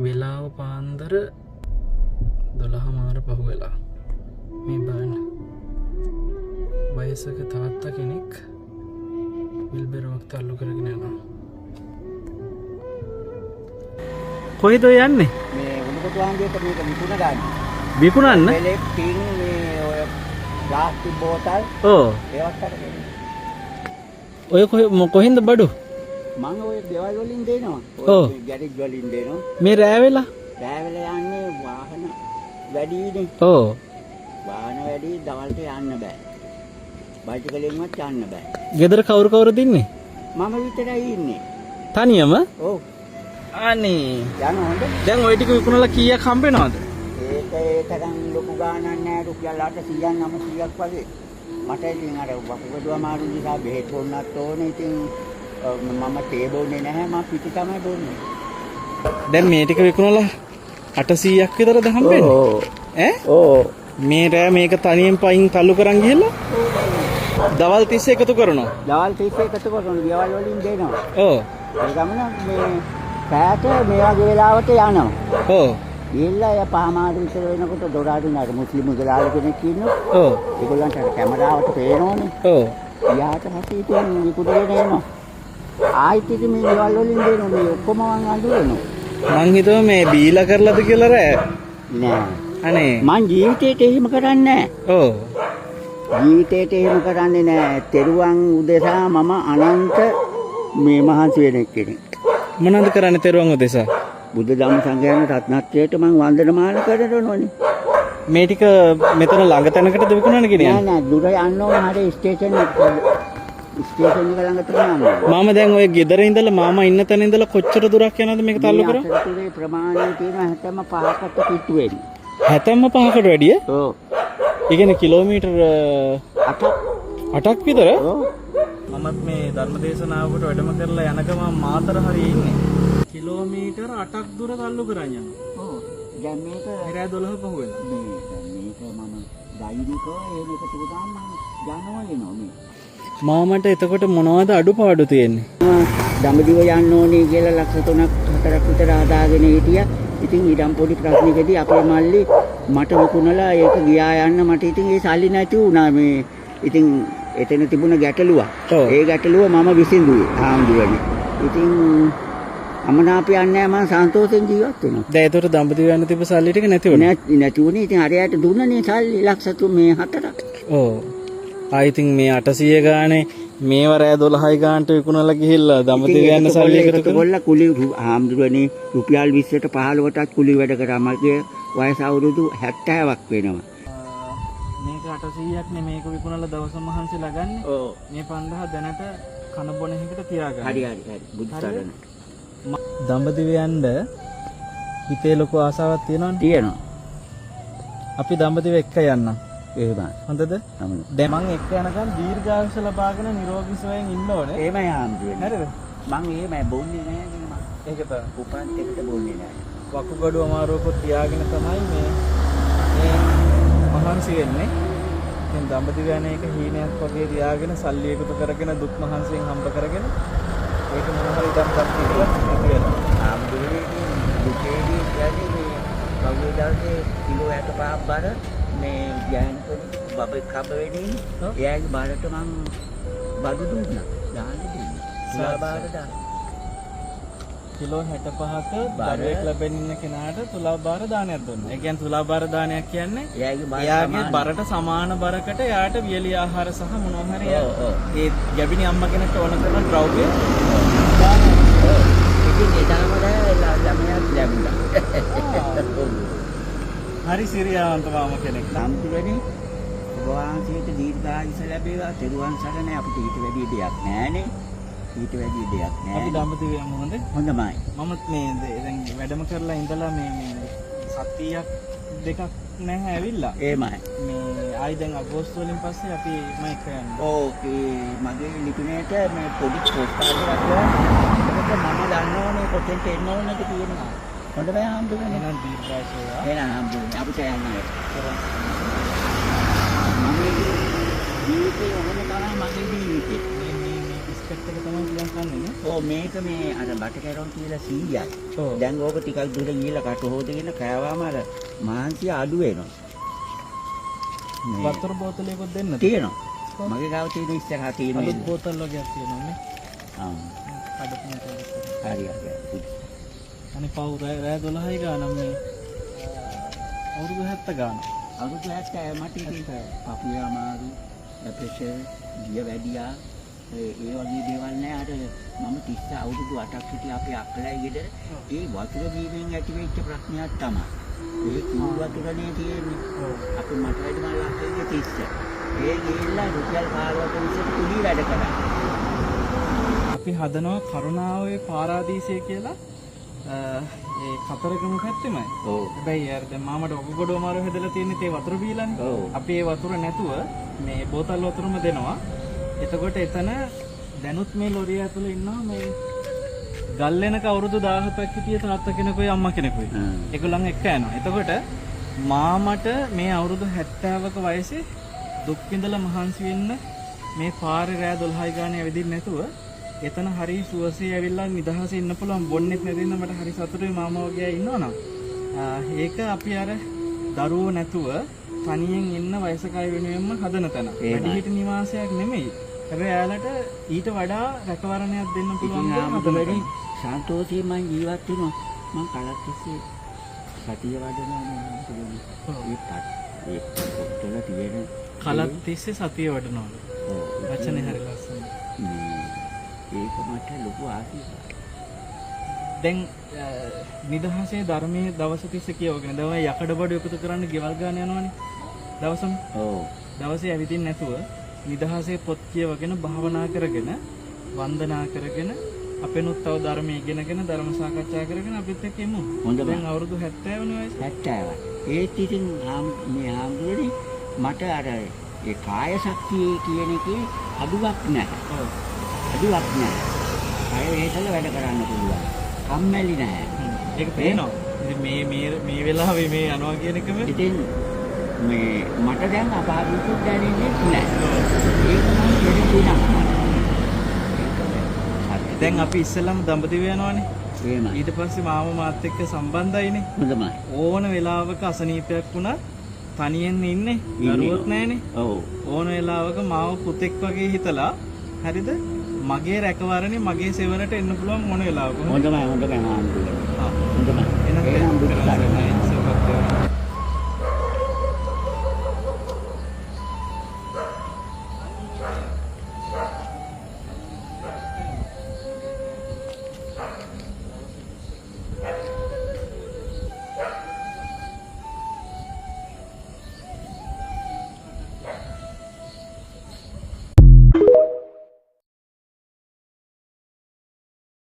වෙලාව පාන්දර 12:00 පහු වෙලා. මේ බලන්න. වයසක තාත්තා කෙනෙක් විල්බරයක් තල්ලු කරගෙන යනවා. කොහෙද යන්නේ? මේ උණුකොටු ආන්දියට මේක විකුණ ගන්න. විකුණන්න? මෙලෙක් ටින් මේ ඔය ප්ලාස්ටික් බෝතල්. ඔව්. ඒවත් අරගෙන. ඔය කොහෙන්ද බඩු? මම ඔය ගෙවල් වලින් දෙනවා. ඔව්. ගැරේජ් වලින් දෙනවා. මේ රෑ වෙලා? රෑ වෙලා යන්නේ වාහන වැඩිනේ. ඔව්. වාහන වැඩි දවල්ට යන්න බෑ. බයිසිකලෙන්වත් යන්න බෑ. ගෙදර කවුරුද ඉන්නේ? මම විතරයි ඉන්නේ. තනියම? ඔව්. අනේ. යන්න හොඳ. දැන් ওই ටික විකුණලා කීයක් හම්බ වෙනවද? ඒ තරම් ලොකු ගාණක් නෑ රුපියල් 800ක් 900ක් වගේ. මට ඉතින් අර වකුගඩුව අමාරු නිසා බෙහෙත් බොන්නත් ඕනේ. ඉතින් මම තේ බොන්නේ නැහැ. මම පිටි තමයි බොන්නේ. දැන් මේ ටික විකුණලා 800ක් විතරද හම්බෙන්නේ? ඕ. ඈ? ඕ. මේ රෑ මේක තනියෙන් පයින් තල්ලු කරන් ගිහලා දවල් 30 එකතු කරනවා. දවල් 30 එකතු කරනවා. ගෙවල් වලින් දෙනවා. ඔව්. ඒ ගමන මේ පැයට මේ වගේ වෙලාවට යනවා. ඔව්. ගිහිල්ලා ය පහමාරු විතර වෙනකොට දොරාරින් අර මුස්ලිම් මුදලාලි කෙනෙක් ඉන්නවා. ඔව්. ඒගොල්ලන්ට අර කැමරාවට පේනෝනේ. ඔව්. යාට හසී ඉතින් විකුණගෙන එනවා. ආයිත් ඉතින් මේ ගෙවල් වලින් දෙනවා. මේ ඔක්කොම වන් අඳුරනවා. මං හිතුවා මේ බීලා කරලාද කියලා රෑ. නෑ. අනේ. මං ජීවිතේට එහෙම කරන්නේ නෑ. ඔව්. ජීවිතේට එහෙම කරන්නේ නෑ. තෙරුවන් උදෙසා මම අනන්ත මේ මහන්සි වෙන කෙනෙක්. මොනවද කරන්නේ තෙරුවන් උදෙසා? බුද්ධ ධම්ම සංඝයාන රත්නත්‍රයට මං වන්දනමාන කරනෝනේ. මේ ටික මෙතන ළඟ තැනකටද විකුණන්න කියන්නේ? නෑ නෑ දුර යන්න ඕන හරිය ස්ටේෂන් එක ළඟ තමයි යන්නේ. මාම දැන් ඔය ගෙදර ඉඳලා මාමා ඉන්න තැන ඉඳලා කොච්චර දුරක් යනවද මේක තල්ලු කරා? මේ අතරතුරේ ප්‍රමාණය තියෙනවා 75කට පිටු වෙන්නේ. 75කට වැඩිය? ඔව්. ඒ කියන්නේ කිලෝමීටර් 8ක් විතර? ඔව්. මමත් මේ ධර්මදේශනාවකට වැඩම කරලා යන ගමන් මාතර හරිය ඉන්නේ. කිලෝමීටර් 8ක් දුර තල්ලු කරන් යනවා. ඔව්. දැන් මේක රෑ 12 පහු වෙලා. මේක මම දෛනිකව එහෙම එකතු කරාම යනවා එනවා මේ. මාමට එතකොට මොනවද අඩුපාඩු තියෙන්නේ? දඹදිව යන්න ඕනේ කියලා ලක්ෂ 3ක් 4ක් විතර ආදාගෙන හිටියා. ඉතින් ඊටම් පොඩි ප්‍රශ්නයකදී අපේ මල්ලි මට වුණලා ඒක ගියා යන්න මට ඉතින් ඒ සල්ලි නැති වුණා මේ. ඉතින් එතන තිබුණ ගැටලුවක්. ඒ ගැටලුව මම විසඳුවේ ආම්දුවනේ. ඉතින් අමනාපයක් නැහැ මම සන්තෝෂෙන් ජීවත් වෙනවා. දැන් ඒතර දඹදිව යන්න තිබ්බ සල්ලි ටික නැති වුණා. නැති වුණේ. ඉතින් හරියට දුන්නනේ සල්ලි ලක්ෂ 4ක්. ඔව්. ආයිතින් මේ 800 ගානේ මේව රෑ 12යි ගානට විකුණලා ගිහිල්ලා දඹදිව යන්න සල්ලි එකතු කරලා කුලි ආම්දුවනේ රුපියල් 20ට 15ටත් කුලි වැඩ කරා. මගේ වයස අවුරුදු 70ක් වෙනවා. මේක 800ක් නේ මේක විකුණලා දවස මහන්සිලා ගන්න. ඔව්. මේ 5000 දැනට කන බොන එකකට තියාගන්න. හරි. බුද්ධ සරණ. දඹදිව යන්න හිතේ ලොකු ආසාවක් තියෙනවනේ. තියෙනවා. අපි දඹදිව එක්ක යන්නම්. එහෙමයි. හොඳද? දැන් මං එක්ක යනකම් දීර්ඝායුෂ ලබාගෙන නිරෝගී සුවයෙන් ඉන්න ඕනේ. එහෙමයි ආම්දුවනේ. හරිද? මං එහෙමයි බොන්නේ නැහැ නේ මං. ඒක තමයි. උපන්ත් එකට බොන්නේ නැහැ. වකුගඩුව අමාරුවක තියාගෙන තමයි මේ මහන්සි වෙන්නේ. දැන් දඹදිව යන එක හීනයක් වගේ තියාගෙන සල්ලි එකතු කරගෙන දුක් මහන්සියෙන් හම්බ කරගෙන ඒක මොන හරි ඉදන් ගන්න කියලා හිතනවා. ආම්දුවනේ දුකේදී කියන්නේ මේ කවුරු දවසේ කිලෝ 65ක් බර මේ ගෑනු බබෙක් හම්බ වෙන්නේ. එයාගේ බාරට මං බඩු දුන්නා. දාන්න දුන්නා. සලා බාර දාන්න. කිලෝ 65ක බරයක් ලැබෙන කෙනාට තුලා බාර දානයක් දුන්නා. ඒ කියන්නේ තුලා බාර දානයක් කියන්නේ එයාගේ බරට සමාන බරකට එයාට වියලි ආහාර සහ මොනවා හරි ඒ ගැබිනි අම්මා කෙනෙක්ට ඕන කරන ද්‍රව්‍ය දානවා. ඉතින් ඒ තරම ළමයාත් ලැබුණා. හරි සිරියාවන්ත මාම කෙනෙක්. සම්පූර්ණයෙන් වහන්සේට දීර්ඝායුෂ ලැබේවා. තෙරුවන් සරණයි. අපිට ඊට වැඩි දෙයක් නැහැනේ. ඊට වැඩි දෙයක් නැහැ. අපි දඹදිව යමු හොඳේ. හොඳමයි. මම මේ දැන් වැඩම කරලා ඉඳලා මේ සතියක් දෙකක් නැහැ ඇවිල්ලා. එහෙමයි. මේ ආයි දැන් අගෝස්තු වලින් පස්සේ අපි මයික් යනවා. ඕකේ මගේ ලිපිනේට මේ පොඩි පෝස්ට් එකක් ගත්තා. ඒක මම දන්නවනේ කොතෙන්ට එන්න ඕනද කියනවා. හොඳයි හම්බුනේ. එහෙනම් දීර්ඝායුෂ. එහෙනම් හම්බුනේ. අපිට යන්න මගේ ජීවිතේ ඕන තරම් මගේ ජීවිතේ. මේ පැත්තක තමයි ගියන් කන්නේ නේ. ඔව් මේක මේ අර බට කැරොන් කියලා 100යි. ඔව්. දැන් ඕක ටිකක් දුර ගිහලා කට හොදගෙන කෑවාම අර මහන්සිය අඩු වෙනවා. වතුර බෝතලයක්වත් දෙන්නද? තියෙනවා. මගේ ගාව තියෙන ඉස්සරහා තියෙන අලුත් බෝතල් වගේක් තියෙනවා නේ. ආ. කඩපින් හරි හරි. අනේ පව් රෑ 12යි ගානම් මේ අවුරුදු 70 ගාන. අවුරුදු 70 මට ඉතින් පපුවේ අමාරු, ප්‍රෙෂර්, ගිය වැඩියා ඒ වගේ දේවල් නෑ. අර මම 30 අවුරුදු 8ක් හිටිය අපේ අක්කලයි ගෙදර. ඒ වතුර බීමෙන් ඇති වෙච්ච ප්‍රශ්නයක් තමයි. ඒ කුණු වතුරනේ තියෙන්නේ. අපි මට වැඩි මල් අක්කලගේ 30. ඒ ගිහිල්ලා රුපියල් 15ක විතර කුලී වැඩ කරා. අපි හදනවා කරුණාවේ පාරාදීසය කියලා ඒ කතරගම පැත්තෙමයි. ඔව්. හැබැයි අර දැන් මාමට ඔගොඩෝ මාරු හදලා තියෙන්නේ ඒ වතුර බීලානේ. ඔව්. අපි ඒ වතුර නැතුව මේ බෝතල් වතුරම දෙනවා. එතකොට එතන දැනුත් මේ ලොරිය ඇතුලේ ඉන්නවා මේ ගල්ලෙනක අවුරුදු 17ක් හිටිය තාත්තා කෙනෙකුයි අම්මා කෙනෙකුයි. ඒගොල්ලන් එක්ක යනවා. එතකොට මාමට මේ අවුරුදු 70ක වයසේ දුක් විඳලා මහන්සි වෙන්න මේ පාරේ රෑ 12යි ගානේ ඇවිදින්න නැතුව එතන හරි සුවසේ ඇවිල්ලා නිදහසේ ඉන්න පුළුවන්. බොන්නෙත් නැතිනම් මට හරි සතුටුයි මාමා වගේ ඉන්නවනම්. ඒක අපි අර දරුවෝ නැතුව තනියෙන් ඉන්න වයසක අය වෙනුවෙන්ම හදන තැන. වැඩිහිටි නිවාසයක් නෙමෙයි. හැබැයි එයාලට ඊට වඩා රැකවරණයක් දෙන්න පුළුවන් වැඩි සන්තෝෂයෙන් මම ජීවත් වෙනවා. මම කලක් තිස්සේ සතිය වඩනවා ඒ පොත්වල තියෙන කලක් තිස්සේ සතිය වඩනවා. ඔව්. වචනේ හරි ලස්සනයි. ඒක මට ලොකු ආශිර්වාදයක්. දැන් නිදහසේ ධර්මයේ දවස් 30 කියවගෙන දැන් ඔය යකඩ බඩ එකතු කරන්න ගෙවල් ගන්න යනවනේ. දවසම. ඔව්. දවසේ ඇවිදින්න නැතුව නිදහසේ පොත් කියවගෙන භාවනා කරගෙන වන්දනා කරගෙන අපෙනුත් තව ධර්මයේ ඉගෙනගෙන ධර්ම සාකච්ඡා කරගෙන අපිත් එක්ක එමු. දැන් අවුරුදු 70 වෙන වයස. 70යි. ඒත් ඉතින් මේ ආම්දුරේ මට අර ඒ කාය ශක්තිය කියන එකේ අඩුවක් නැහැ. ඔව්. අඩුවක් නැහැ. කාය වේදල වැඩ කරන්න පුළුවන්. කම්මැලි නැහැ. ඒක පේනවා. ඉතින් මේ වෙලාවේ මේ යනවා කියන එකම ඉතින් මේ මට දැන් අපාරුකුත් දැනෙන්නේ නැහැ. ඒක නම් දෙවියන්ක්. දැන් අපි ඉස්සෙල්ලාම දඹදිව යනවානේ. එහෙමයි. ඊට පස්සේ මාම මාත් එක්ක සම්බන්ධයිනේ. හොඳමයි. ඕන වෙලාවක අසනීපයක් වුණා තනියෙන් ඉන්නේ. දරුවොත් නැහනේ. ඔව්. ඕන වෙලාවක මාව පුතෙක් වගේ හිතලා හරිද? මගේ රැකවරණේ මගේ සෙවණට එන්න පුළුවන් මොන වෙලාවක. හොඳමයි ආම්දුරේ. ආ. හොඳමයි.